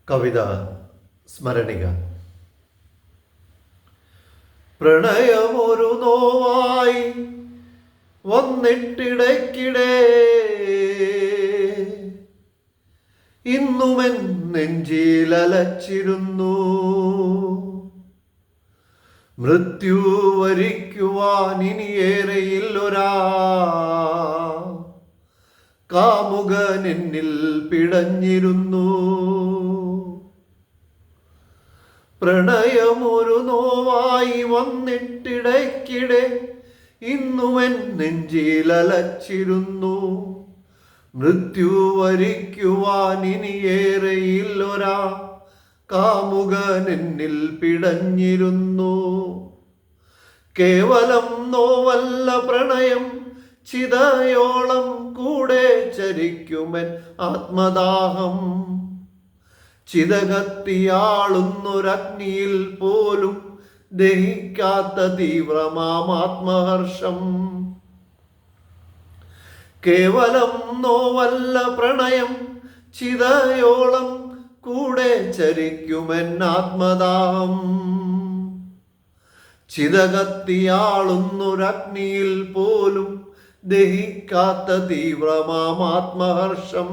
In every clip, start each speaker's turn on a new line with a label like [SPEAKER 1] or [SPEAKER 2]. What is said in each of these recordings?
[SPEAKER 1] കവിത സ്മരണിക. പ്രണയമൊരു നോവായി വന്നിട്ടിടയ്ക്കിടെ ഇന്നുമെൻ നെഞ്ചിലലച്ചിരുന്നു. മൃത്യു വരിക്കുവാൻ ഇനിയേറെയില്ലൊരാ കാമുകൻ എന്നിൽ പിടഞ്ഞിരുന്നു. പ്രണയമൊരു നോവായി വന്നിട്ടിടയ്ക്കിടെ ഇന്നുമെൻ നെഞ്ചിലലച്ചിരുന്നു. മൃത്യു വരിക്കുവാൻ ഇനിയേറെയില്ലൊരാ കാമുകൻ എന്നിൽ പിടഞ്ഞിരുന്നു. കേവലം നോവല്ല പ്രണയം, ചിതയോളം കൂടെ ചരിക്കുമെൻ ആത്മദാഹം. ചിതകത്തിയാളുന്നൊരഗ്നിയിൽ പോലും ദഹിക്കാത്ത തീവ്രമാം ആത്മഹർഷം. കേവലം നോവല്ല പ്രണയം, ചിതയോളം കൂടെ ചരിക്കുമെൻ ആത്മദാഹം. ചിതകത്തിയാളുന്നൊരഗ്നിയിൽ പോലും ദഹിക്കാത്ത തീവ്രമാം ആത്മഹർഷം.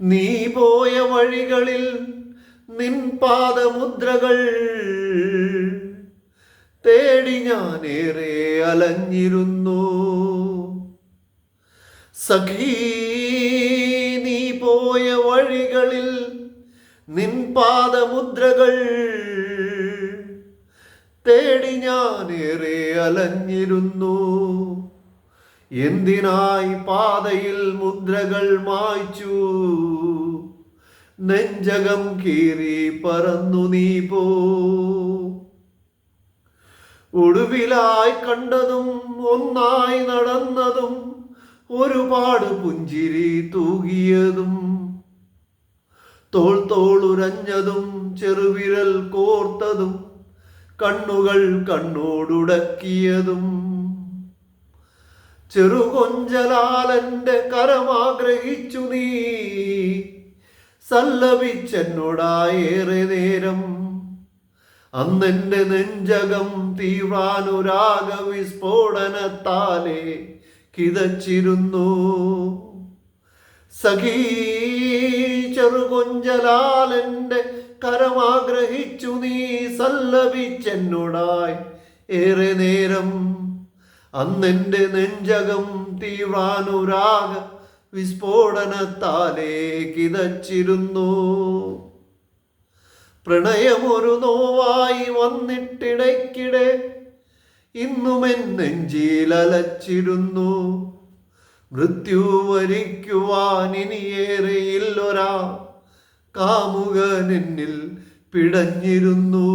[SPEAKER 1] നീ പോയ വഴികളിൽ നിൻ പാദമുദ്രകൾ തേടി ഞാനേറെ അലഞ്ഞിരുന്നു. സഖീ, നീ പോയ വഴികളിൽ നിൻ പാദമുദ്രകൾ തേടി ഞാനേറെ അലഞ്ഞിരുന്നു. എന്തിനായി പാതയിൽ മുദ്രകൾ മായ്ച്ചു? നെഞ്ചകം കീറി പറന്നു നീ പോ. ഒടുവിലായി കണ്ടതും ഒന്നായി നടന്നതും ഒരുപാട് പുഞ്ചിരി തൂകിയതും തോൾത്തോളുരഞ്ഞതും ചെറുവിരൽ കോർത്തതും കണ്ണുകൾ കണ്ണോടുടക്കിയതും ചെറുകൊഞ്ചലാലെൻ്റെ കരമാഗ്രഹിച്ചു നീ സല്ലപിച്ചെന്നോടായേറെ നേരം. അന്നെൻ്റെ നെഞ്ചകം തീവ്രാനുരാഗ വിസ്ഫോടനത്താലെ കിതച്ചിരുന്നു. സഖീ, ചെറുകൊഞ്ചലാലെൻ്റെ കരമാഗ്രഹിച്ചു നീ സല്ലപിച്ചെന്നോടായി ഏറെ നേരം. അന്നെൻ്റെ നെഞ്ചകം തീവ്രാനുരാഗ വിസ്ഫോടനത്താലെ കിതച്ചിരുന്നു. പ്രണയമൊരു നോവായി വന്നിട്ടിടയ്ക്കിടെ ഇന്നുമെൻ നെഞ്ചിലലച്ചിരുന്നു. മൃത്യു വരിക്കുവാൻ ഇനിയേറെയില്ലൊരാ കാമുകൻ എന്നിൽ പിടഞ്ഞിരുന്നു.